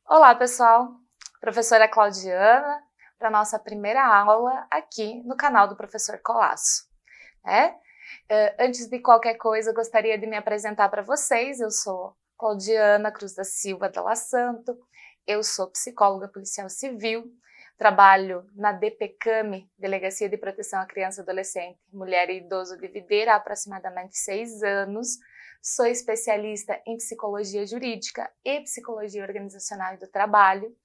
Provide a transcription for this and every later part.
Olá, pessoal! Professora Claudiana, para a nossa primeira aula aqui no canal do Professor Colasso. Antes de qualquer coisa, eu gostaria de me apresentar para vocês. Eu sou Claudiana Cruz da Silva Dalla Santo, eu sou psicóloga policial civil, trabalho na DPCAM, Delegacia de Proteção à Criança, Adolescente, Mulher e Idoso de Videira há aproximadamente 6 anos. Sou especialista em psicologia jurídica e psicologia organizacional e do trabalho.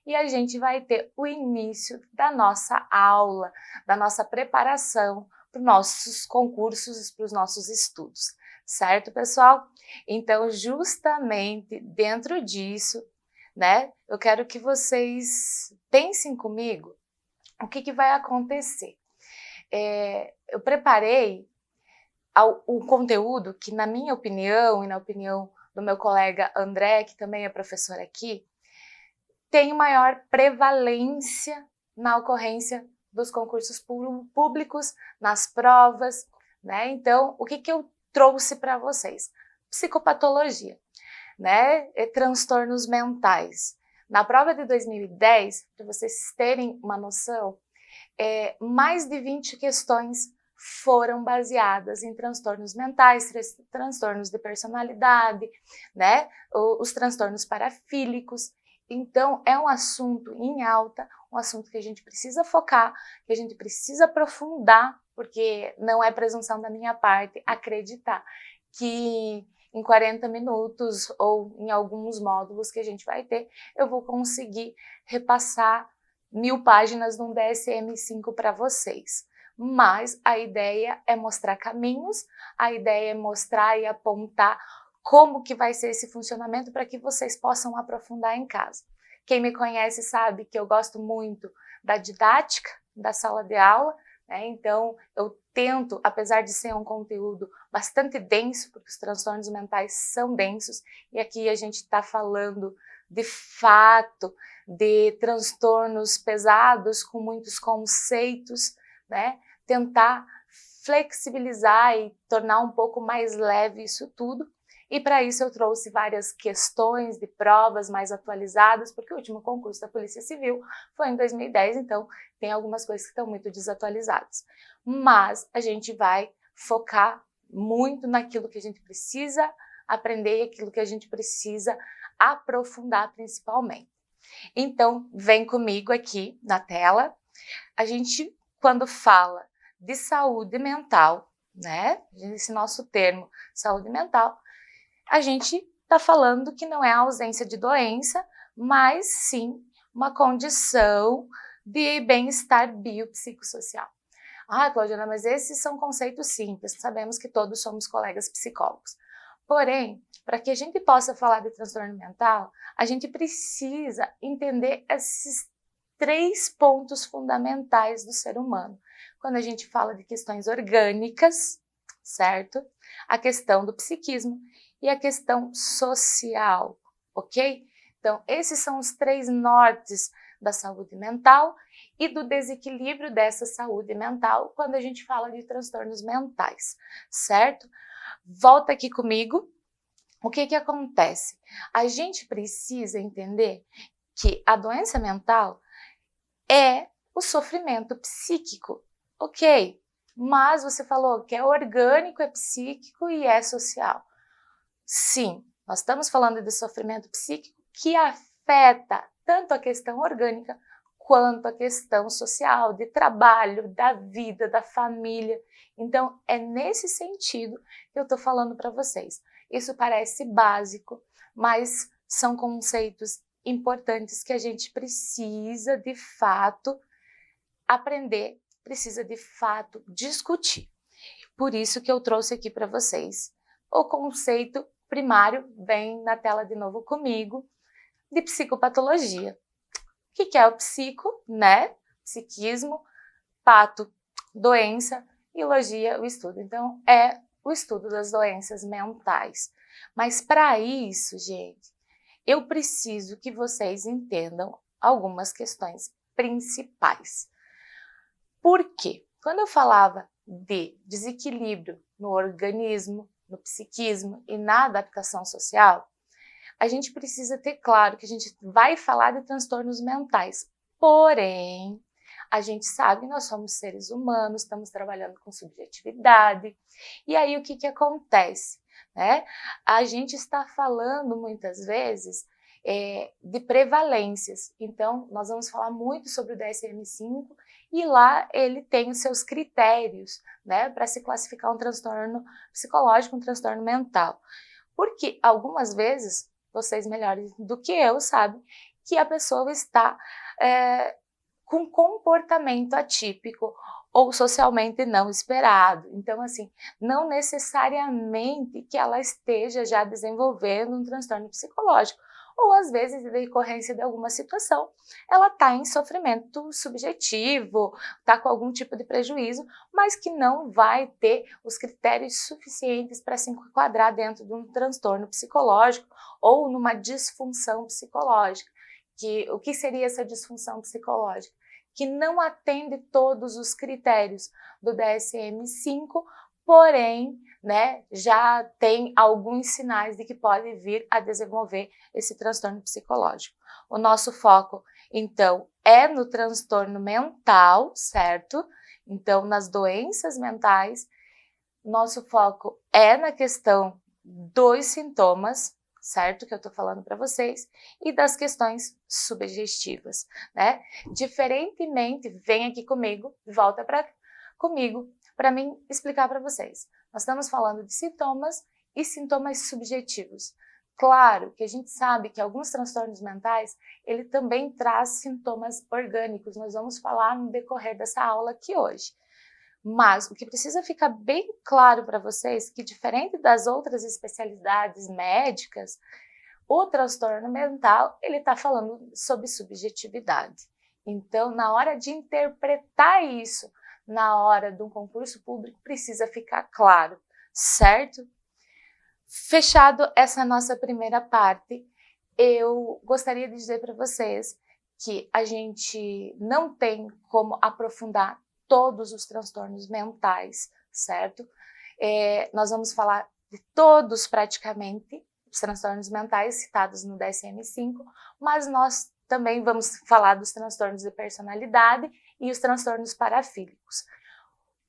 E a gente vai ter o início da nossa aula, da nossa preparação para os nossos concursos, para os nossos estudos. Certo, pessoal? Então, justamente dentro disso, eu quero que vocês pensem comigo o que vai acontecer. Eu preparei o conteúdo que, na minha opinião e na opinião do meu colega André, que também é professor aqui, tem maior prevalência na ocorrência dos concursos públicos, nas provas, Então, o que eu trouxe para vocês? Psicopatologia, transtornos mentais. Na prova de 2010, para vocês terem uma noção, mais de 20 questões foram baseadas em transtornos mentais, transtornos de personalidade, os transtornos parafílicos. Então, é um assunto em alta, um assunto que a gente precisa focar, que a gente precisa aprofundar, porque não é presunção da minha parte acreditar que em 40 minutos ou em alguns módulos que a gente vai ter, eu vou conseguir repassar 1000 páginas de um DSM-5 para vocês. Mas a ideia é mostrar caminhos, a ideia é mostrar e apontar como que vai ser esse funcionamento para que vocês possam aprofundar em casa. Quem me conhece sabe que eu gosto muito da didática, da sala de aula, Então eu tento, apesar de ser um conteúdo bastante denso, porque os transtornos mentais são densos, e aqui a gente está falando de fato de transtornos pesados com muitos conceitos, tentar flexibilizar e tornar um pouco mais leve isso tudo. E para isso eu trouxe várias questões de provas mais atualizadas, porque o último concurso da Polícia Civil foi em 2010, então tem algumas coisas que estão muito desatualizadas. Mas a gente vai focar muito naquilo que a gente precisa aprender e aquilo que a gente precisa aprofundar principalmente. Então, vem comigo aqui na tela. A gente, quando fala de saúde mental, esse nosso termo, saúde mental, a gente está falando que não é a ausência de doença, mas sim uma condição de bem-estar biopsicossocial. Ah, Claudiana, mas esses são conceitos simples, sabemos que todos somos colegas psicólogos. Porém, para que a gente possa falar de transtorno mental, a gente precisa entender esses 3 pontos fundamentais do ser humano. Quando a gente fala de questões orgânicas, certo? A questão do psiquismo e a questão social, ok? Então, esses são os 3 nortes da saúde mental e do desequilíbrio dessa saúde mental quando a gente fala de transtornos mentais, certo? Volta aqui comigo. O que acontece? A gente precisa entender que a doença mental é o sofrimento psíquico, ok? Mas você falou que é orgânico, é psíquico e é social. Sim, nós estamos falando de sofrimento psíquico que afeta tanto a questão orgânica quanto a questão social, de trabalho, da vida, da família. Então, é nesse sentido que eu estou falando para vocês. Isso parece básico, mas são conceitos importantes que a gente precisa, de fato, aprender, precisa, de fato, discutir. Por isso que eu trouxe aqui para vocês o conceito primário, vem na tela de novo comigo, de psicopatologia. O que é o psico, Psiquismo, pato, doença, e logia, o estudo. Então, é o estudo das doenças mentais. Mas para isso, gente, eu preciso que vocês entendam algumas questões principais. Por quê? Quando eu falava de desequilíbrio no organismo, no psiquismo e na adaptação social, a gente precisa ter claro que a gente vai falar de transtornos mentais. Porém, a gente sabe que nós somos seres humanos, estamos trabalhando com subjetividade. E aí o que acontece? Né? A gente está falando muitas vezes de prevalências. Então, nós vamos falar muito sobre o DSM-5 e lá ele tem os seus critérios, né, para se classificar um transtorno psicológico, um transtorno mental. Porque algumas vezes, vocês melhores do que eu sabem, que a pessoa está com comportamento atípico ou socialmente não esperado. Então, assim, não necessariamente que ela esteja já desenvolvendo um transtorno psicológico, ou às vezes, em decorrência de alguma situação, ela está em sofrimento subjetivo, está com algum tipo de prejuízo, mas que não vai ter os critérios suficientes para se enquadrar dentro de um transtorno psicológico ou numa disfunção psicológica. O que seria essa disfunção psicológica? Que não atende todos os critérios do DSM-5, porém, né, já tem alguns sinais de que pode vir a desenvolver esse transtorno psicológico. O nosso foco, então, é no transtorno mental, certo? Então, nas doenças mentais, nosso foco é na questão dos sintomas, certo? Que eu tô falando para vocês, e das questões sugestivas, né? Diferentemente, vem aqui comigo, volta comigo, para mim explicar para vocês. Nós estamos falando de sintomas e sintomas subjetivos. Claro que a gente sabe que alguns transtornos mentais, ele também traz sintomas orgânicos, nós vamos falar no decorrer dessa aula aqui hoje. Mas o que precisa ficar bem claro para vocês é que, diferente das outras especialidades médicas, o transtorno mental ele está falando sobre subjetividade. Então, na hora de interpretar isso, na hora de um concurso público, precisa ficar claro, certo? Fechado essa nossa primeira parte, eu gostaria de dizer para vocês que a gente não tem como aprofundar todos os transtornos mentais, certo? Nós vamos falar de todos praticamente, os transtornos mentais citados no DSM-5, mas nós também vamos falar dos transtornos de personalidade e os transtornos parafílicos.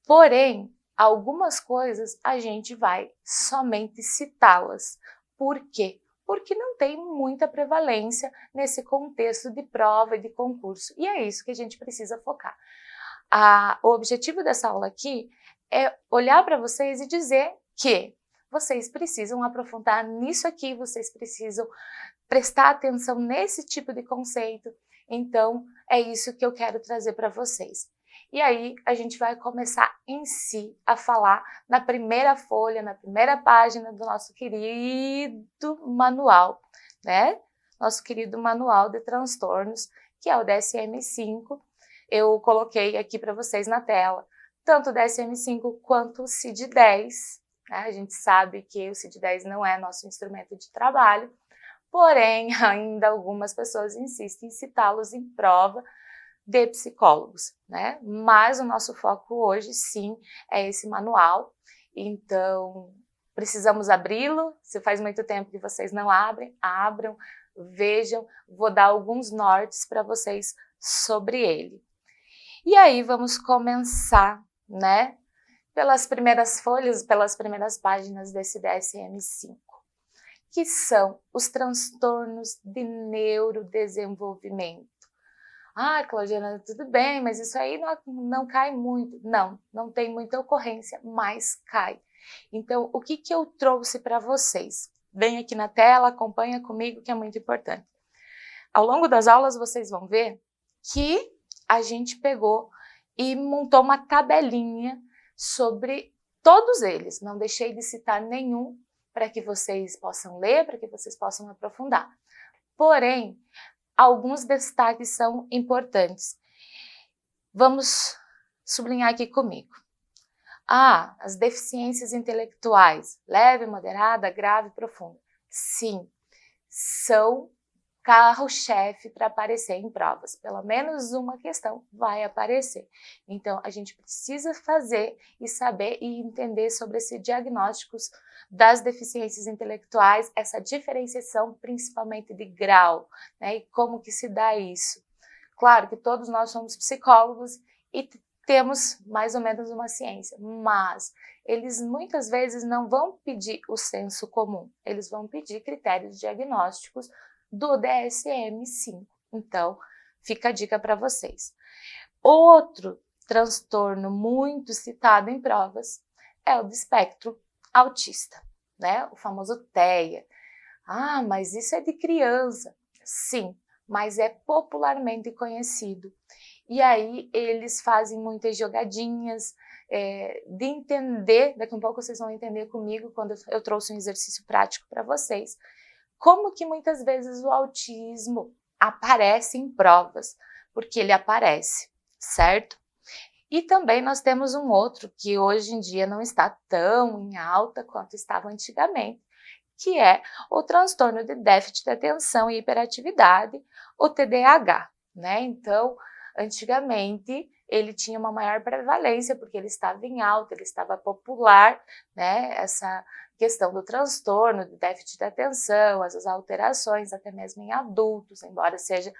Porém, algumas coisas a gente vai somente citá-las. Por quê? Porque não tem muita prevalência nesse contexto de prova e de concurso. E é isso que a gente precisa focar. O objetivo dessa aula aqui é olhar para vocês e dizer que vocês precisam aprofundar nisso aqui, vocês precisam prestar atenção nesse tipo de conceito. Então, é isso que eu quero trazer para vocês. E aí, a gente vai começar em si a falar na primeira folha, na primeira página do nosso querido manual, né? Nosso querido manual de transtornos, que é o DSM-5. Eu coloquei aqui para vocês na tela, tanto o DSM-5 quanto o CID-10. Né? A gente sabe que o CID-10 não é nosso instrumento de trabalho, porém, ainda algumas pessoas insistem em citá-los em prova de psicólogos, né? Mas o nosso foco hoje, sim, é esse manual. Então, precisamos abri-lo. Se faz muito tempo que vocês não abrem, abram, vejam. Vou dar alguns nortes para vocês sobre ele. E aí vamos começar, né, pelas primeiras folhas, pelas primeiras páginas desse DSM-5, que são os transtornos de neurodesenvolvimento. Ah, Claudiana, tudo bem, mas isso aí não cai muito. Não tem muita ocorrência, mas cai. Então, o que eu trouxe para vocês? Vem aqui na tela, acompanha comigo, que é muito importante. Ao longo das aulas, vocês vão ver que a gente pegou e montou uma tabelinha sobre todos eles. Não deixei de citar nenhum para que vocês possam ler, para que vocês possam aprofundar. Porém, alguns destaques são importantes. Vamos sublinhar aqui comigo. As deficiências intelectuais, leve, moderada, grave, profunda. Sim, são carro-chefe para aparecer em provas. Pelo menos uma questão vai aparecer. Então, a gente precisa fazer e saber e entender sobre esses diagnósticos das deficiências intelectuais, essa diferenciação principalmente de grau, né? E como que se dá isso. Claro que todos nós somos psicólogos e temos mais ou menos uma ciência, mas eles muitas vezes não vão pedir o senso comum, eles vão pedir critérios diagnósticos do DSM-5. Então, fica a dica para vocês. Outro transtorno muito citado em provas é o do espectro autista, né? O famoso TEA. Ah, mas isso é de criança. Sim, mas é popularmente conhecido. E aí eles fazem muitas jogadinhas de entender, daqui a um pouco vocês vão entender comigo quando eu trouxe um exercício prático para vocês, como que muitas vezes o autismo aparece em provas, porque ele aparece, certo? E também nós temos um outro que hoje em dia não está tão em alta quanto estava antigamente, que é o transtorno de déficit de atenção e hiperatividade, o TDAH, né? Então, antigamente ele tinha uma maior prevalência porque ele estava em alta, ele estava popular, né? Essa questão do transtorno de déficit de atenção, essas alterações até mesmo em adultos, embora seja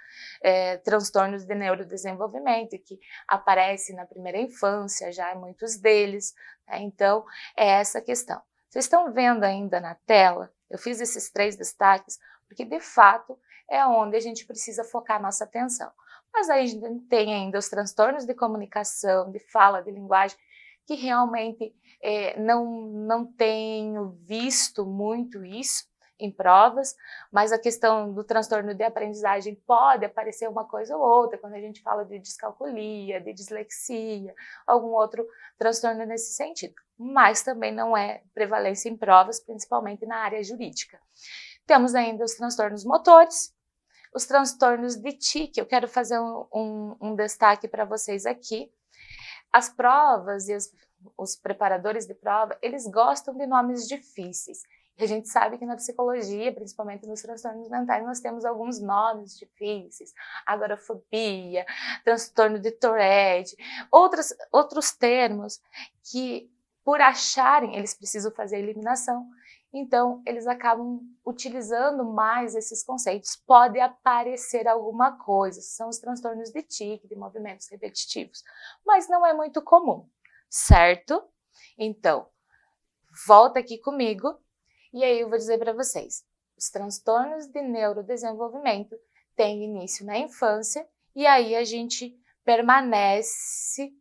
transtornos de neurodesenvolvimento que aparece na primeira infância, já em muitos deles, né? Então é essa questão. Vocês estão vendo ainda na tela? Eu fiz esses 3 destaques porque de fato é onde a gente precisa focar nossa atenção. Mas aí a gente tem ainda os transtornos de comunicação, de fala, de linguagem, que realmente não tenho visto muito isso em provas, mas a questão do transtorno de aprendizagem pode aparecer uma coisa ou outra, quando a gente fala de descalculia, de dislexia, algum outro transtorno nesse sentido. Mas também não é prevalência em provas, principalmente na área jurídica. Temos ainda os transtornos motores, os transtornos de tique. Eu quero fazer um destaque para vocês aqui. As provas e os preparadores de prova, eles gostam de nomes difíceis. E a gente sabe que na psicologia, principalmente nos transtornos mentais, nós temos alguns nomes difíceis. Agorafobia, transtorno de Tourette, outros termos que, por acharem, eles precisam fazer a eliminação. Então, eles acabam utilizando mais esses conceitos. Pode aparecer alguma coisa, são os transtornos de tique, de movimentos repetitivos, mas não é muito comum, certo? Então, volta aqui comigo e aí eu vou dizer para vocês. Os transtornos de neurodesenvolvimento têm início na infância e aí a gente permanece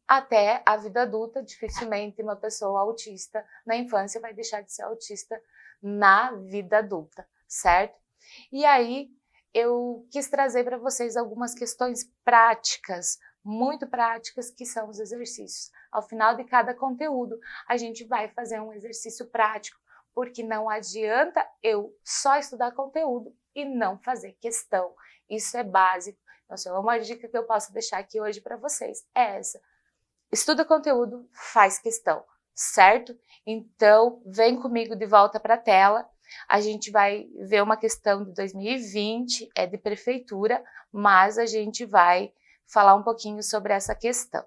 até a vida adulta. Dificilmente uma pessoa autista na infância vai deixar de ser autista na vida adulta, certo? E aí eu quis trazer para vocês algumas questões práticas, muito práticas, que são os exercícios. Ao final de cada conteúdo, a gente vai fazer um exercício prático, porque não adianta eu só estudar conteúdo e não fazer questão. Isso é básico. Então, uma dica que eu posso deixar aqui hoje para vocês é essa. Estuda conteúdo, faz questão, certo? Então, vem comigo de volta para a tela. A gente vai ver uma questão de 2020, é de prefeitura, mas a gente vai falar um pouquinho sobre essa questão.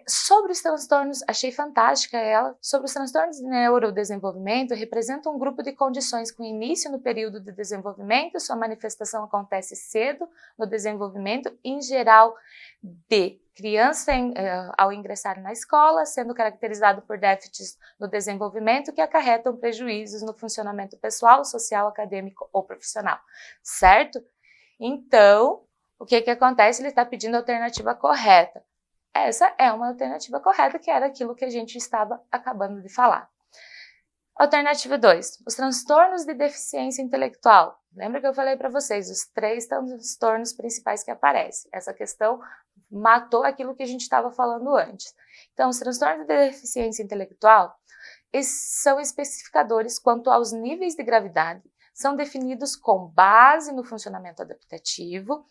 Sobre os transtornos, achei fantástica ela, sobre os transtornos de neurodesenvolvimento, representa um grupo de condições com início no período de desenvolvimento, sua manifestação acontece cedo no desenvolvimento, em geral de criança ao ingressar na escola, sendo caracterizado por déficits no desenvolvimento que acarretam prejuízos no funcionamento pessoal, social, acadêmico ou profissional, certo? Então, o que acontece? Ele está pedindo a alternativa correta. Essa é uma alternativa correta, que era aquilo que a gente estava acabando de falar. Alternativa 2, os transtornos de deficiência intelectual. Lembra que eu falei para vocês, os 3 transtornos principais que aparecem. Essa questão matou aquilo que a gente estava falando antes. Então, os transtornos de deficiência intelectual são especificadores quanto aos níveis de gravidade, são definidos com base no funcionamento adaptativo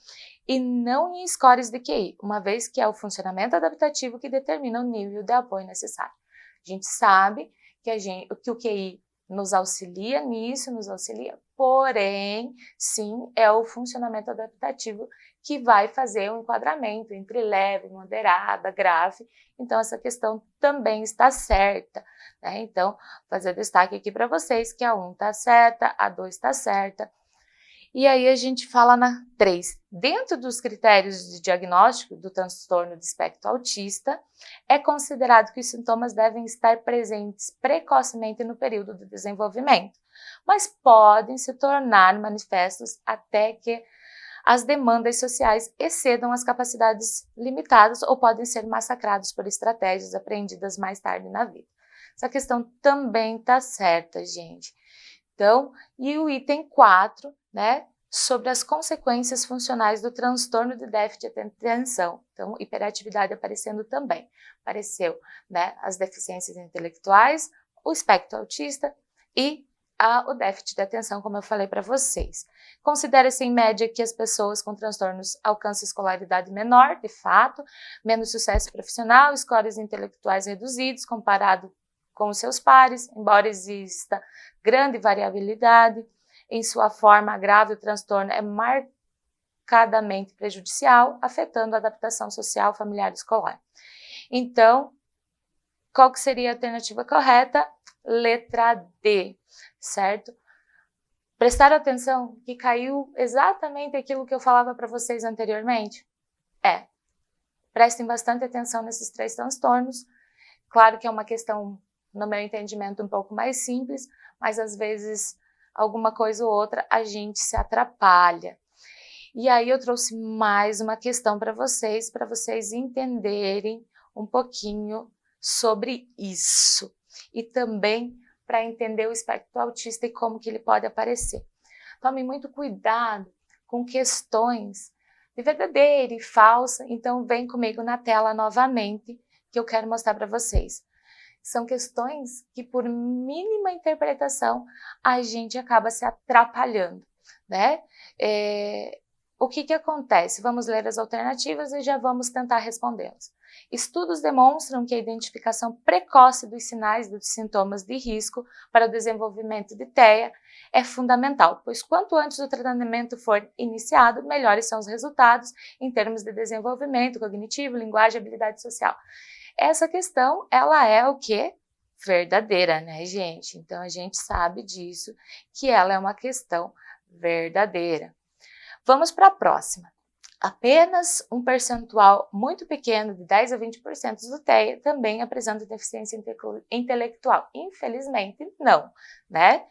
e não em scores de QI, uma vez que é o funcionamento adaptativo que determina o nível de apoio necessário. A gente sabe que o QI nos auxilia nisso, nos auxilia porém, sim, é o funcionamento adaptativo que vai fazer o enquadramento entre leve, moderada, grave. Então, essa questão também está certa, né? Então, fazer destaque aqui para vocês que a 1 está certa, a 2 está certa. E aí a gente fala na 3. Dentro dos critérios de diagnóstico do transtorno de espectro autista, é considerado que os sintomas devem estar presentes precocemente no período do desenvolvimento, mas podem se tornar manifestos até que as demandas sociais excedam as capacidades limitadas ou podem ser massacrados por estratégias aprendidas mais tarde na vida. Essa questão também está certa, gente. Então, e o item 4, né, sobre as consequências funcionais do transtorno de déficit de atenção. Então, hiperatividade aparecendo também. Apareceu, né, as deficiências intelectuais, o espectro autista e o déficit de atenção, como eu falei para vocês. Considera-se em média que as pessoas com transtornos alcançam escolaridade menor, de fato, menos sucesso profissional, scores intelectuais reduzidos comparado com os seus pares, embora exista grande variabilidade em sua forma grave, o transtorno é marcadamente prejudicial, afetando a adaptação social, familiar e escolar. Então, qual que seria a alternativa correta? Letra D, certo? Prestar atenção que caiu exatamente aquilo que eu falava para vocês anteriormente? Prestem bastante atenção nesses 3 transtornos. Claro que é uma questão, no meu entendimento, um pouco mais simples, mas às vezes alguma coisa ou outra a gente se atrapalha. E aí eu trouxe mais uma questão para vocês entenderem um pouquinho sobre isso. E também para entender o espectro autista e como que ele pode aparecer. Tome muito cuidado com questões de verdadeira e falsa, então vem comigo na tela novamente, que eu quero mostrar para vocês. São questões que, por mínima interpretação, a gente acaba se atrapalhando, né? O que acontece? Vamos ler as alternativas e já vamos tentar respondê-las. Estudos demonstram que a identificação precoce dos sinais dos sintomas de risco para o desenvolvimento de TEA é fundamental, pois quanto antes o tratamento for iniciado, melhores são os resultados em termos de desenvolvimento cognitivo, linguagem e habilidade social. Essa questão, ela é o quê? Verdadeira, né, gente? Então, a gente sabe disso, que ela é uma questão verdadeira. Vamos para a próxima. Apenas um percentual muito pequeno, de 10 a 20% do TEA, também apresenta deficiência intelectual. Infelizmente, não, né?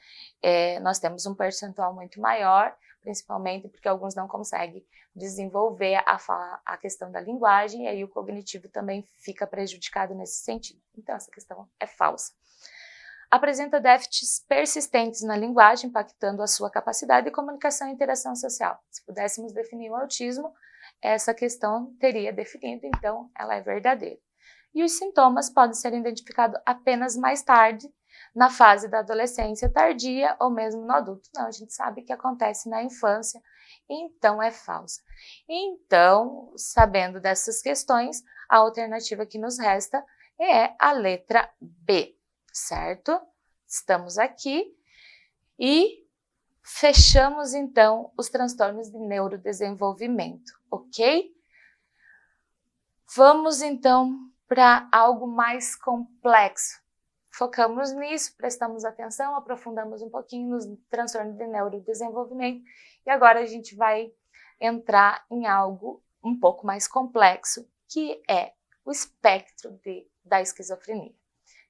Nós temos um percentual muito maior, principalmente porque alguns não conseguem desenvolver a questão da linguagem, e aí o cognitivo também fica prejudicado nesse sentido. Então, essa questão é falsa. Apresenta déficits persistentes na linguagem, impactando a sua capacidade de comunicação e interação social. Se pudéssemos definir o autismo, essa questão teria definido, então ela é verdadeira. E os sintomas podem ser identificados apenas mais tarde, na fase da adolescência tardia ou mesmo no adulto. Não, a gente sabe que acontece na infância, então é falsa. Então, sabendo dessas questões, a alternativa que nos resta é a letra B. Certo? Estamos aqui e fechamos então os transtornos de neurodesenvolvimento, ok? Vamos então para algo mais complexo. Focamos nisso, prestamos atenção, aprofundamos um pouquinho nos transtornos de neurodesenvolvimento e agora a gente vai entrar em algo um pouco mais complexo, que é o espectro da esquizofrenia.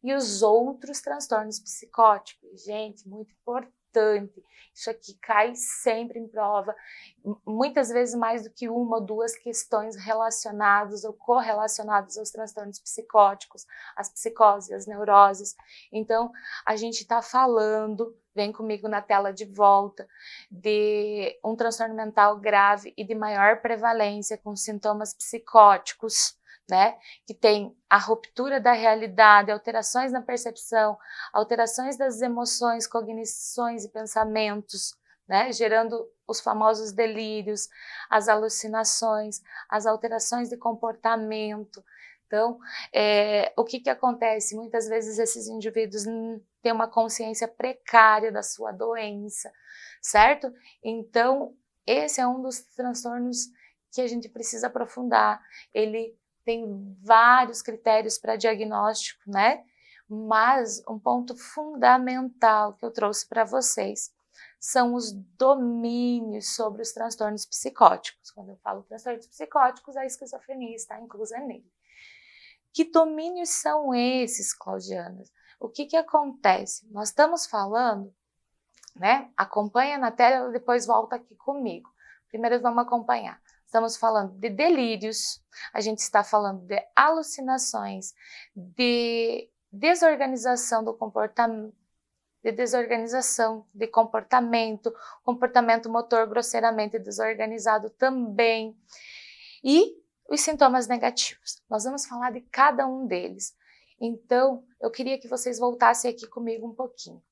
E os outros transtornos psicóticos, gente, muito importante. Isso aqui cai sempre em prova, muitas vezes mais do que uma ou duas questões relacionadas ou correlacionadas aos transtornos psicóticos, as psicoses, as neuroses. Então, a gente está falando, vem comigo na tela de volta, de um transtorno mental grave e de maior prevalência com sintomas psicóticos, né, que tem a ruptura da realidade, alterações na percepção, alterações das emoções, cognições e pensamentos, né, gerando os famosos delírios, as alucinações, as alterações de comportamento, Então, o que acontece? Muitas vezes esses indivíduos têm uma consciência precária da sua doença, certo? Então, esse é um dos transtornos que a gente precisa aprofundar. Ele tem vários critérios para diagnóstico, né? Mas um ponto fundamental que eu trouxe para vocês são os domínios sobre os transtornos psicóticos. Quando eu falo transtornos psicóticos, a esquizofrenia está inclusa nele. Que domínios são esses, Claudiana? O que acontece? Nós estamos falando, né? Acompanha na tela e depois volta aqui comigo. Primeiro vamos acompanhar. Estamos falando de delírios, a gente está falando de alucinações, de desorganização do comportamento, comportamento motor grosseiramente desorganizado também, e os sintomas negativos. Nós vamos falar de cada um deles. Então, eu queria que vocês voltassem aqui comigo um pouquinho.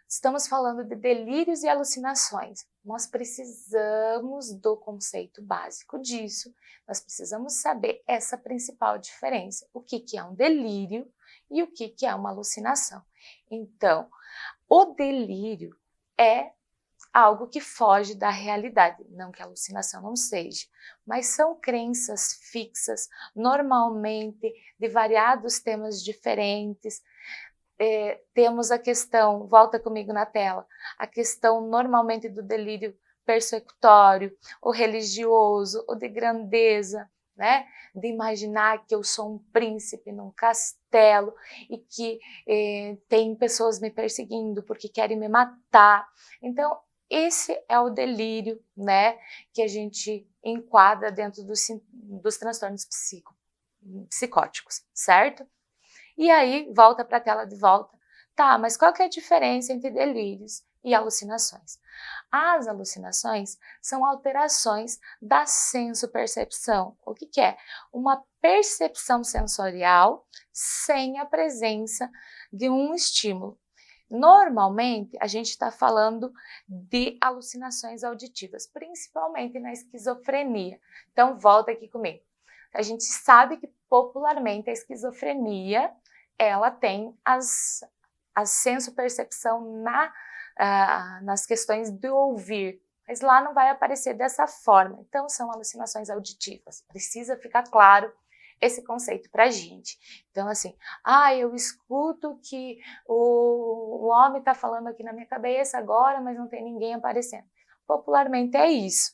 Estamos falando de delírios e alucinações. Nós precisamos do conceito básico disso. Nós precisamos saber essa principal diferença. O que é um delírio e o que é uma alucinação. Então, o delírio é algo que foge da realidade. Não que a alucinação não seja, mas são crenças fixas, normalmente de variados temas diferentes. Temos a questão, volta comigo na tela, a questão normalmente do delírio persecutório, ou religioso, ou de grandeza, né? De imaginar que eu sou um príncipe num castelo e que tem pessoas me perseguindo porque querem me matar. Então, esse é o delírio, né, que a gente enquadra dentro dos transtornos psicóticos, certo? E aí, volta para a tela de volta. Tá, mas qual que é a diferença entre delírios e alucinações? As alucinações são alterações da sensopercepção. O que é? Uma percepção sensorial sem a presença de um estímulo. Normalmente, a gente está falando de alucinações auditivas, principalmente na esquizofrenia. Então, volta aqui comigo. A gente sabe que popularmente a esquizofrenia ela tem a sensopercepção nas questões do ouvir, mas lá não vai aparecer dessa forma. Então, são alucinações auditivas. Precisa ficar claro esse conceito para a gente. Então, assim, eu escuto que o homem está falando aqui na minha cabeça agora, mas não tem ninguém aparecendo. Popularmente é isso.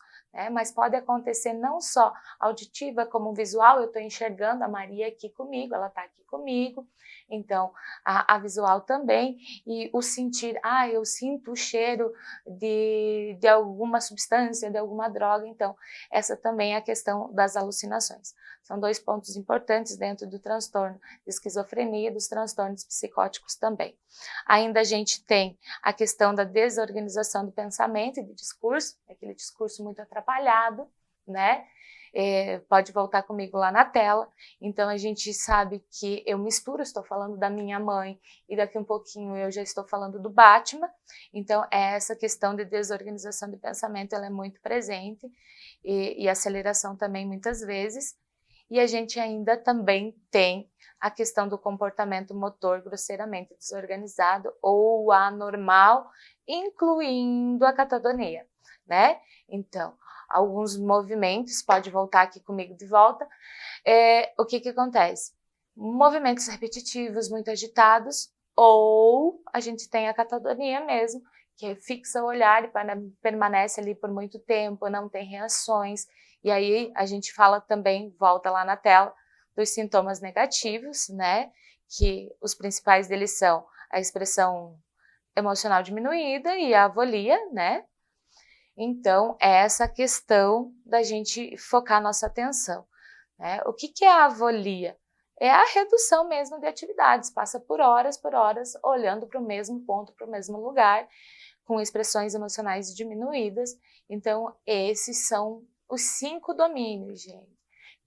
Mas pode acontecer não só auditiva como visual. Eu estou enxergando a Maria aqui comigo, ela está aqui comigo, então a visual também, e o sentir, eu sinto o cheiro de alguma substância, de alguma droga. Então essa também é a questão das alucinações. São dois pontos importantes dentro do transtorno de esquizofrenia e dos transtornos psicóticos também. Ainda a gente tem a questão da desorganização do pensamento e do discurso, aquele discurso muito atrapalhado, né? Pode voltar comigo lá na tela. Então a gente sabe que eu misturo, estou falando da minha mãe e daqui um pouquinho eu já estou falando do Batman. Então essa questão de desorganização do pensamento ela é muito presente e aceleração também muitas vezes. E a gente ainda também tem a questão do comportamento motor grosseiramente desorganizado ou anormal, incluindo a catatonia, né? Então, alguns movimentos, pode voltar aqui comigo de volta. O que acontece? Movimentos repetitivos, muito agitados, ou a gente tem a catatonia mesmo, que fixa o olhar e permanece ali por muito tempo, não tem reações. E aí a gente fala também, volta lá na tela, dos sintomas negativos, né? Que os principais deles são a expressão emocional diminuída e a avolia, né? Então, é essa questão da gente focar nossa atenção, né? O que é a avolia? É a redução mesmo de atividades, passa por horas, olhando para o mesmo ponto, para o mesmo lugar, com expressões emocionais diminuídas. Então, esses são os 5 domínios, gente,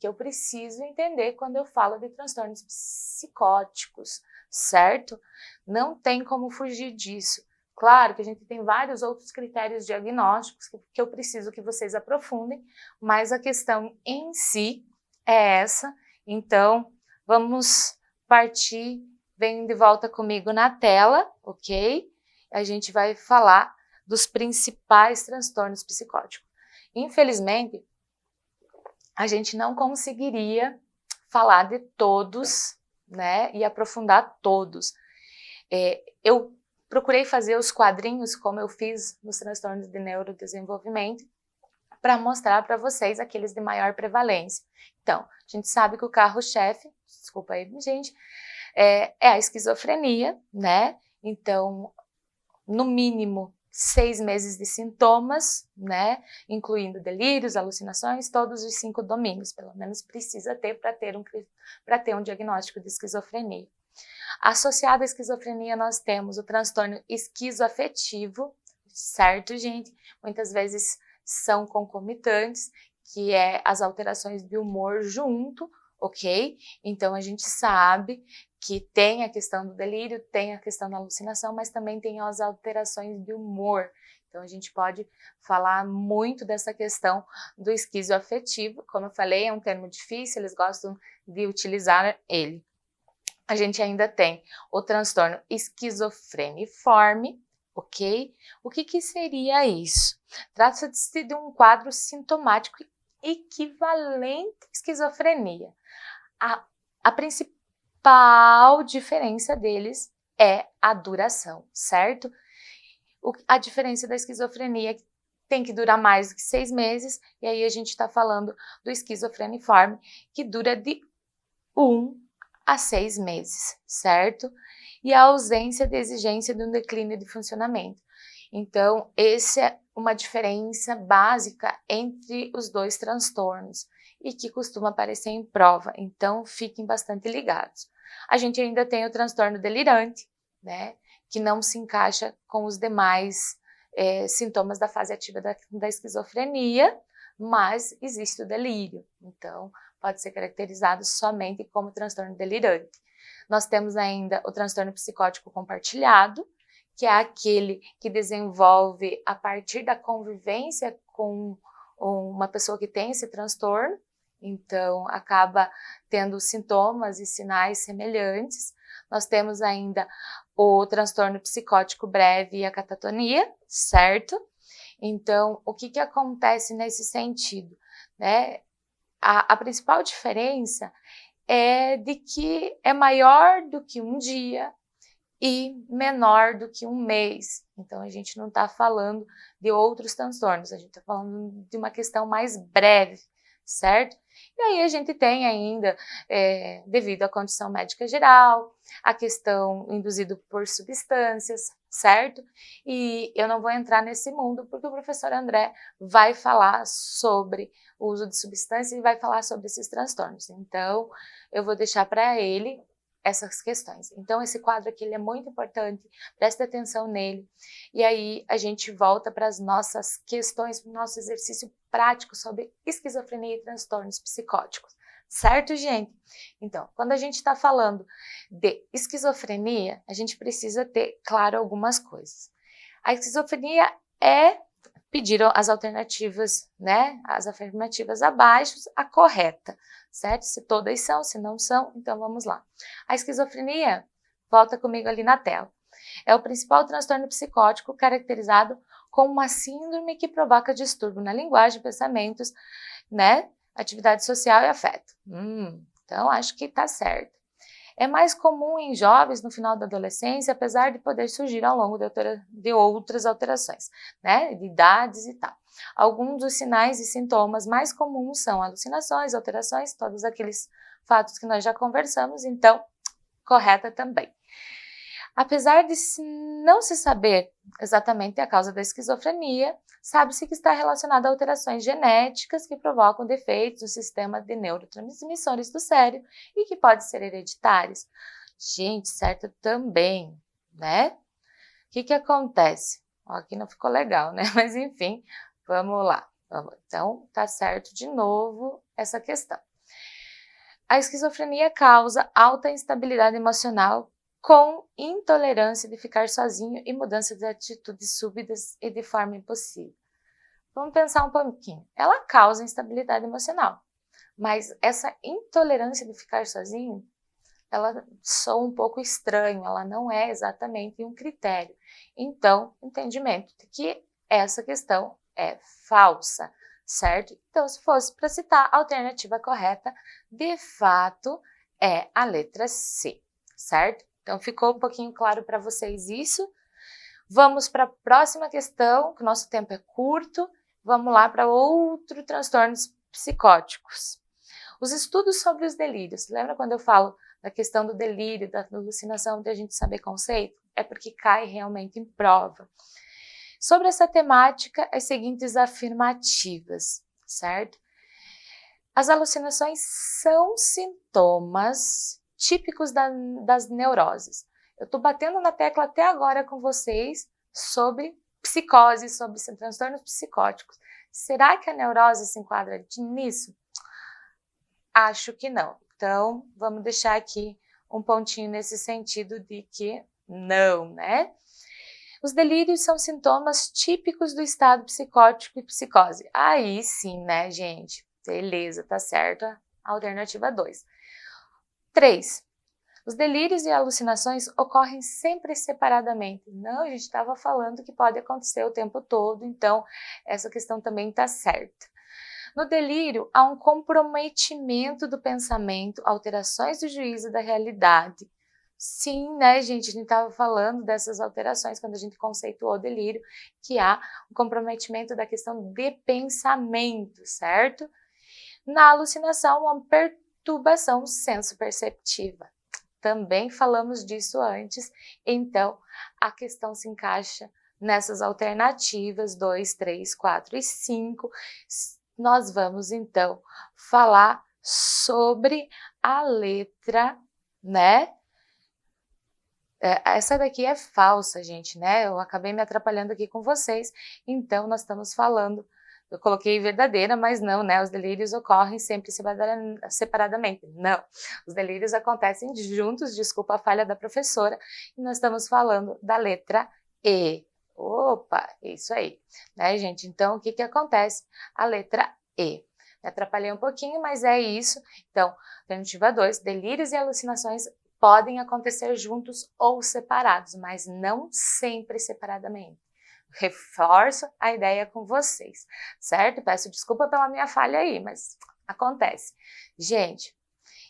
que eu preciso entender quando eu falo de transtornos psicóticos, certo? Não tem como fugir disso. Claro que a gente tem vários outros critérios diagnósticos que eu preciso que vocês aprofundem, mas a questão em si é essa. Então, vamos partir, vem de volta comigo na tela, ok? A gente vai falar dos principais transtornos psicóticos. Infelizmente, a gente não conseguiria falar de todos, né, e aprofundar todos. Eu procurei fazer os quadrinhos, como eu fiz nos transtornos de neurodesenvolvimento, para mostrar para vocês aqueles de maior prevalência. Então, a gente sabe que o carro-chefe, desculpa aí, gente, é a esquizofrenia, né? Então, no mínimo 6 meses de sintomas, né? Incluindo delírios, alucinações, todos os 5 domínios, pelo menos precisa ter para ter um diagnóstico de esquizofrenia. Associado à esquizofrenia, nós temos o transtorno esquizoafetivo, certo, gente? Muitas vezes são concomitantes, que é as alterações de humor junto, ok? Então, a gente sabe que tem a questão do delírio, tem a questão da alucinação, mas também tem as alterações de humor. Então, a gente pode falar muito dessa questão do esquizoafetivo. Como eu falei, é um termo difícil, eles gostam de utilizar ele. A gente ainda tem o transtorno esquizofreniforme, ok? O que seria isso? Trata-se de um quadro sintomático equivalente à esquizofrenia. A principal diferença deles é a duração, certo? A diferença da esquizofrenia tem que durar mais do que 6 meses, e aí a gente está falando do esquizofreniforme, que dura de 1 a 6 meses, certo? E a ausência de exigência de um declínio de funcionamento. Então, essa é uma diferença básica entre os dois transtornos e que costuma aparecer em prova, então fiquem bastante ligados. A gente ainda tem o transtorno delirante, né, que não se encaixa com os demais sintomas da fase ativa da esquizofrenia, mas existe o delírio, então pode ser caracterizado somente como transtorno delirante. Nós temos ainda o transtorno psicótico compartilhado, que é aquele que desenvolve a partir da convivência com uma pessoa que tem esse transtorno, então acaba tendo sintomas e sinais semelhantes. Nós temos ainda o transtorno psicótico breve e a catatonia, certo? Então, o que acontece nesse sentido, né? A principal diferença é de que é maior do que um dia e menor do que um mês. Então, a gente não está falando de outros transtornos, a gente está falando de uma questão mais breve, certo? E aí a gente tem ainda, devido à condição médica geral, a questão induzida por substâncias, certo? E eu não vou entrar nesse mundo porque o professor André vai falar sobre o uso de substâncias e vai falar sobre esses transtornos. Então, eu vou deixar para ele essas questões. Então, esse quadro aqui ele é muito importante, preste atenção nele. E aí, a gente volta para as nossas questões, para o nosso exercício prático sobre esquizofrenia e transtornos psicóticos. Certo, gente? Então, quando a gente está falando de esquizofrenia, a gente precisa ter claro algumas coisas. A esquizofrenia pediram as alternativas, né? As afirmativas abaixo, a correta, certo? Se todas são, se não são, então vamos lá. A esquizofrenia, volta comigo ali na tela, é o principal transtorno psicótico caracterizado como uma síndrome que provoca distúrbio na linguagem, pensamentos, né? Atividade social e afeto. Então, acho que tá certo. É mais comum em jovens no final da adolescência, apesar de poder surgir ao longo de outras alterações, né, de idades e tal. Alguns dos sinais e sintomas mais comuns são alucinações, alterações, todos aqueles fatos que nós já conversamos, então, correta também. Apesar de não se saber exatamente a causa da esquizofrenia, sabe-se que está relacionada a alterações genéticas que provocam defeitos no sistema de neurotransmissores do cérebro e que podem ser hereditários. Gente, certo também, né? O que acontece? Aqui não ficou legal, né? Mas enfim, vamos lá. Então, tá certo de novo essa questão. A esquizofrenia causa alta instabilidade emocional com intolerância de ficar sozinho e mudança de atitudes súbitas e de forma impossível. Vamos pensar um pouquinho. Ela causa instabilidade emocional, mas essa intolerância de ficar sozinho ela soa um pouco estranho, ela não é exatamente um critério. Então, entendimento de que essa questão é falsa, certo? Então, se fosse para citar, a alternativa correta, de fato, é a letra C, certo? Então, ficou um pouquinho claro para vocês isso? Vamos para a próxima questão, que o nosso tempo é curto. Vamos lá para outros transtornos psicóticos. Os estudos sobre os delírios. Lembra quando eu falo da questão do delírio, da alucinação, de a gente saber conceito? É porque cai realmente em prova. Sobre essa temática, as seguintes afirmativas, certo? As alucinações são sintomas típicos das neuroses. Eu estou batendo na tecla até agora com vocês sobre psicose, sobre transtornos psicóticos. Será que a neurose se enquadra nisso? Acho que não. Então, vamos deixar aqui um pontinho nesse sentido de que não, né? Os delírios são sintomas típicos do estado psicótico e psicose. Aí sim, né, gente? Beleza, tá certo. Alternativa 2. 3. Os delírios e alucinações ocorrem sempre separadamente. Não, a gente estava falando que pode acontecer o tempo todo, então essa questão também está certa. No delírio, há um comprometimento do pensamento, alterações do juízo da realidade. Sim, né, gente? A gente estava falando dessas alterações quando a gente conceituou o delírio, que há um comprometimento da questão de pensamento, certo? Na alucinação, uma perturbação senso-perceptiva. Também falamos disso antes, então a questão se encaixa nessas alternativas 2, 3, 4 e 5. Nós vamos então falar sobre a letra, né? Essa daqui é falsa, gente, né? Eu acabei me atrapalhando aqui com vocês, então nós estamos falando, eu coloquei verdadeira, mas não, né? Os delírios ocorrem sempre separadamente. Não, os delírios acontecem juntos, desculpa a falha da professora, e nós estamos falando da letra E. Opa, isso aí, né, gente? Então, o que que acontece? A letra E. Me atrapalhei um pouquinho, mas é isso. Então, alternativa 2, delírios e alucinações podem acontecer juntos ou separados, mas não sempre separadamente. Reforço a ideia com vocês, certo? Peço desculpa pela minha falha aí, mas acontece. Gente,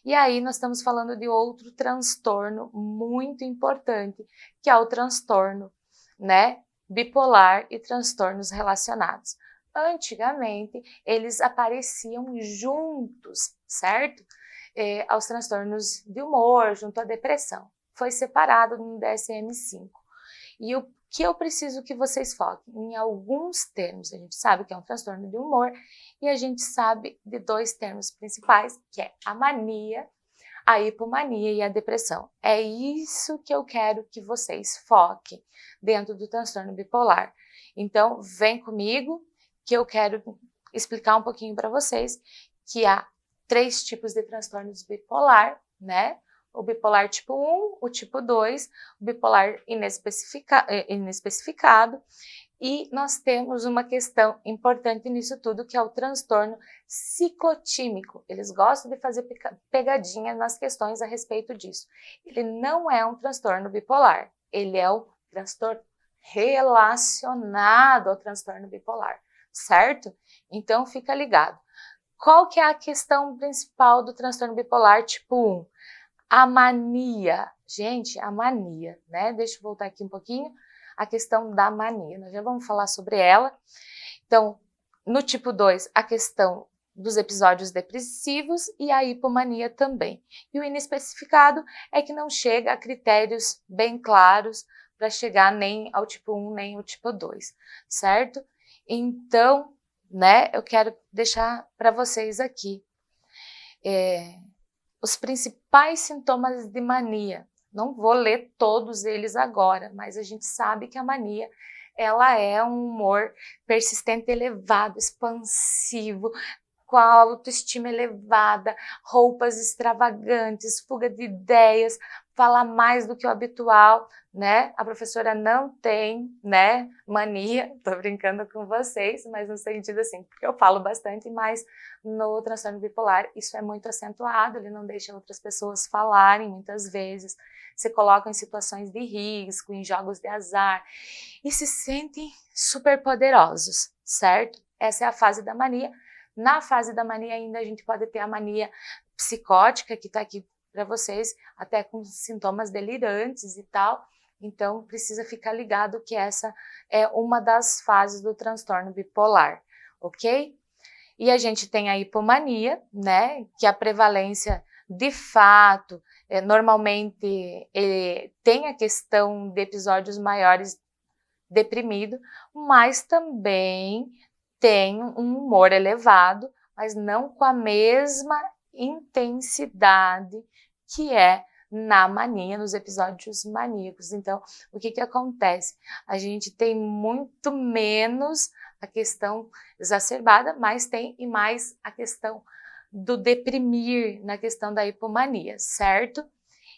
e aí nós estamos falando de outro transtorno muito importante, que é o transtorno, né, bipolar e transtornos relacionados. Antigamente, eles apareciam juntos, certo? Aos transtornos de humor, junto à depressão. Foi separado no DSM-5. E o que eu preciso que vocês foquem? Em alguns termos. A gente sabe que é um transtorno de humor e a gente sabe de 2 termos principais, que é a mania, a hipomania e a depressão. É isso que eu quero que vocês foquem dentro do transtorno bipolar. Então, vem comigo que eu quero explicar um pouquinho para vocês que há 3 tipos de transtornos bipolar, né? O bipolar tipo 1, o tipo 2, o bipolar inespecificado, e nós temos uma questão importante nisso tudo, que é o transtorno ciclotímico. Eles gostam de fazer pegadinha nas questões a respeito disso. Ele não é um transtorno bipolar, ele é um transtorno relacionado ao transtorno bipolar, certo? Então fica ligado. Qual que é a questão principal do transtorno bipolar tipo 1? A mania. Gente, a mania, né? Deixa eu voltar aqui um pouquinho. A questão da mania, nós já vamos falar sobre ela. Então, no tipo 2, a questão dos episódios depressivos e a hipomania também. E o inespecificado é que não chega a critérios bem claros para chegar nem ao tipo 1 nem ao tipo 2, certo? Então, né, eu quero deixar para vocês aqui os principais sintomas de mania. Não vou ler todos eles agora, mas a gente sabe que a mania ela é um humor persistente, elevado, expansivo, com a autoestima elevada, roupas extravagantes, fuga de ideias, falar mais do que o habitual, né? A professora não tem, né, mania, tô brincando com vocês, mas no sentido assim, porque eu falo bastante, mas no transtorno bipolar isso é muito acentuado, ele não deixa outras pessoas falarem muitas vezes, se colocam em situações de risco, em jogos de azar, e se sentem super poderosos, certo? Essa é a fase da mania. Na fase da mania ainda a gente pode ter a mania psicótica, que está aqui para vocês, até com sintomas delirantes e tal. Então, precisa ficar ligado que essa é uma das fases do transtorno bipolar, ok? E a gente tem a hipomania, né? Que a prevalência, de fato, normalmente tem a questão de episódios maiores deprimido, mas também tem um humor elevado, mas não com a mesma intensidade que é na mania, nos episódios maníacos. Então, o que acontece? A gente tem muito menos a questão exacerbada, mas tem e mais a questão do deprimir na questão da hipomania, certo?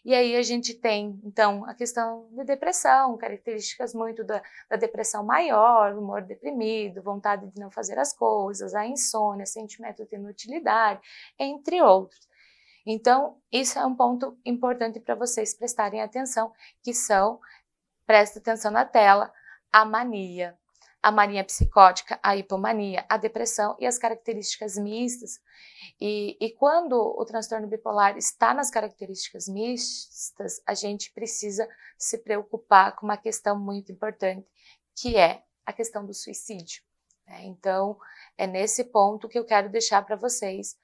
E aí a gente tem, então, a questão de depressão, características muito da depressão maior, humor deprimido, vontade de não fazer as coisas, a insônia, sentimento de inutilidade, entre outros. Então, isso é um ponto importante para vocês prestarem atenção, que são, presta atenção na tela, a mania psicótica, a hipomania, a depressão e as características mistas. E quando o transtorno bipolar está nas características mistas, a gente precisa se preocupar com uma questão muito importante, que é a questão do suicídio. Então, é nesse ponto que eu quero deixar para vocês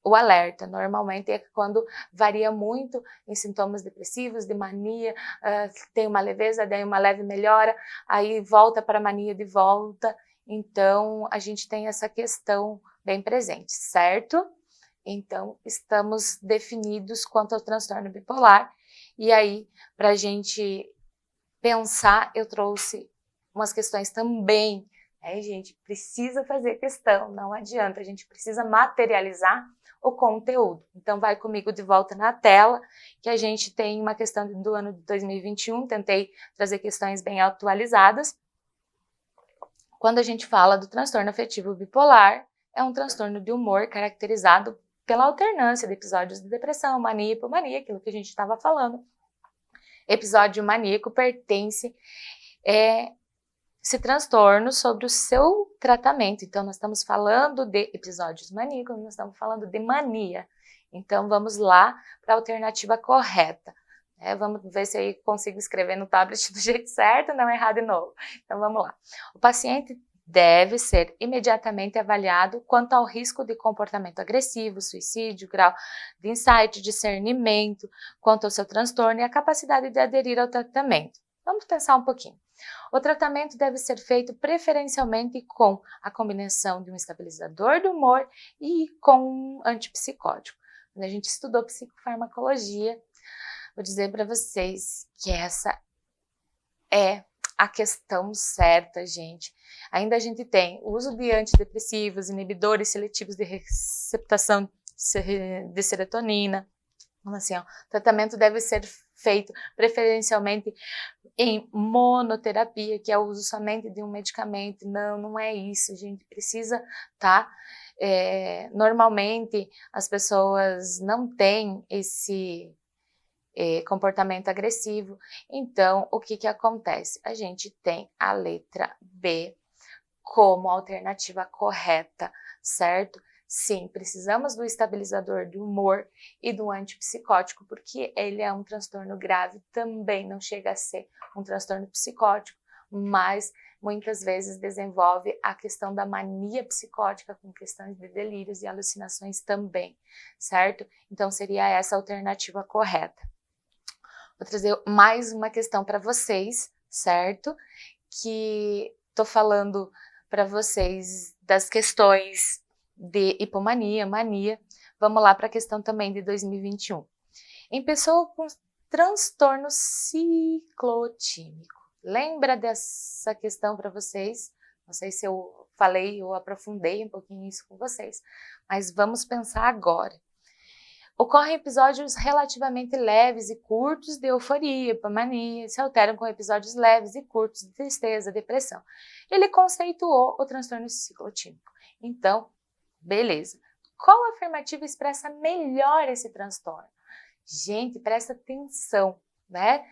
o alerta. Normalmente é quando varia muito em sintomas depressivos, de mania, tem uma leveza, daí uma leve melhora, aí volta para a mania de volta. Então, a gente tem essa questão bem presente, certo? Então, estamos definidos quanto ao transtorno bipolar. E aí, para a gente pensar, eu trouxe umas questões também. Gente, precisa fazer questão, não adianta, a gente precisa materializar o conteúdo. Então, vai comigo de volta na tela, que a gente tem uma questão do ano de 2021, tentei trazer questões bem atualizadas. Quando a gente fala do transtorno afetivo bipolar, é um transtorno de humor caracterizado pela alternância de episódios de depressão, mania e hipomania, aquilo que a gente estava falando. Episódio maníaco pertence esse transtorno sobre o seu tratamento. Então, nós estamos falando de episódios maníacos, nós estamos falando de mania. Então, vamos lá para a alternativa correta. Vamos ver se eu consigo escrever no tablet do jeito certo, não errar de novo. Então, vamos lá. O paciente deve ser imediatamente avaliado quanto ao risco de comportamento agressivo, suicídio, grau de insight, discernimento, quanto ao seu transtorno e a capacidade de aderir ao tratamento. Vamos pensar um pouquinho. O tratamento deve ser feito preferencialmente com a combinação de um estabilizador do humor e com um antipsicótico. Quando a gente estudou psicofarmacologia, vou dizer para vocês que essa é a questão certa, gente. Ainda a gente tem o uso de antidepressivos, inibidores seletivos de receptação de serotonina. Então, assim, o tratamento deve ser feito preferencialmente em monoterapia, que é o uso somente de um medicamento. Não é isso, a gente precisa, tá? Normalmente as pessoas não têm esse comportamento agressivo. Então, o que acontece? A gente tem a letra B como alternativa correta, certo? Sim, precisamos do estabilizador do humor e do antipsicótico, porque ele é um transtorno grave, também não chega a ser um transtorno psicótico, mas muitas vezes desenvolve a questão da mania psicótica com questões de delírios e alucinações também, certo? Então, seria essa a alternativa correta. Vou trazer mais uma questão para vocês, certo? Que estou falando para vocês das questões de hipomania, mania. Vamos lá para a questão também de 2021. Em pessoa com transtorno ciclotímico. Lembra dessa questão para vocês? Não sei se eu falei ou aprofundei um pouquinho isso com vocês, mas vamos pensar agora. Ocorrem episódios relativamente leves e curtos de euforia, hipomania, se alteram com episódios leves e curtos de tristeza, depressão. Ele conceituou o transtorno ciclotímico. Então, beleza. Qual afirmativa expressa melhor esse transtorno? Gente, presta atenção, né?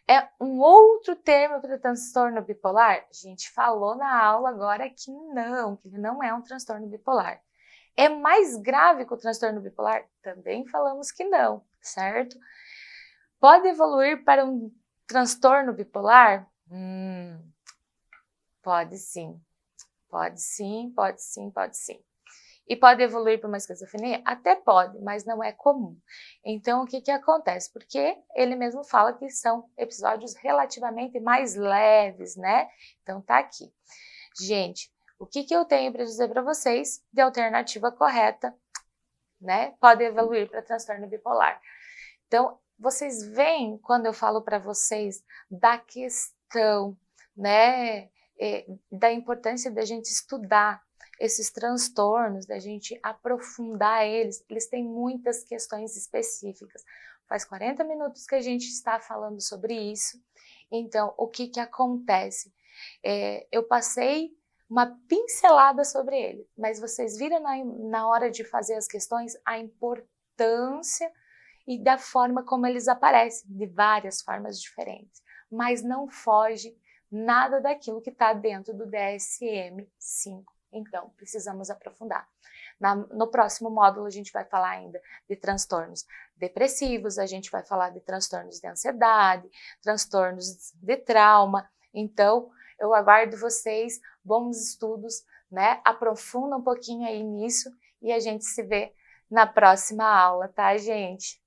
É um outro termo para o transtorno bipolar? A gente falou na aula agora que ele não é um transtorno bipolar. É mais grave que o transtorno bipolar? Também falamos que não, certo? Pode evoluir para um transtorno bipolar? Pode sim. Pode sim, pode sim, pode sim. E pode evoluir para uma esquizofrenia? Até pode, mas não é comum. Então, o que acontece? Porque ele mesmo fala que são episódios relativamente mais leves, né? Então, tá aqui. Gente, o que eu tenho para dizer para vocês de alternativa correta, né? Pode evoluir para transtorno bipolar. Então, vocês veem quando eu falo para vocês da questão, né? Da importância da gente estudar esses transtornos, da gente aprofundar eles. Eles têm muitas questões específicas. Faz 40 minutos que a gente está falando sobre isso. Então, o que acontece? Eu passei uma pincelada sobre ele, mas vocês viram na hora de fazer as questões a importância e da forma como eles aparecem, de várias formas diferentes, mas não foge nada daquilo que está dentro do DSM-5. Então, precisamos aprofundar. No próximo módulo, a gente vai falar ainda de transtornos depressivos, a gente vai falar de transtornos de ansiedade, transtornos de trauma. Então, eu aguardo vocês, bons estudos, né? Aprofunda um pouquinho aí nisso e a gente se vê na próxima aula, tá, gente?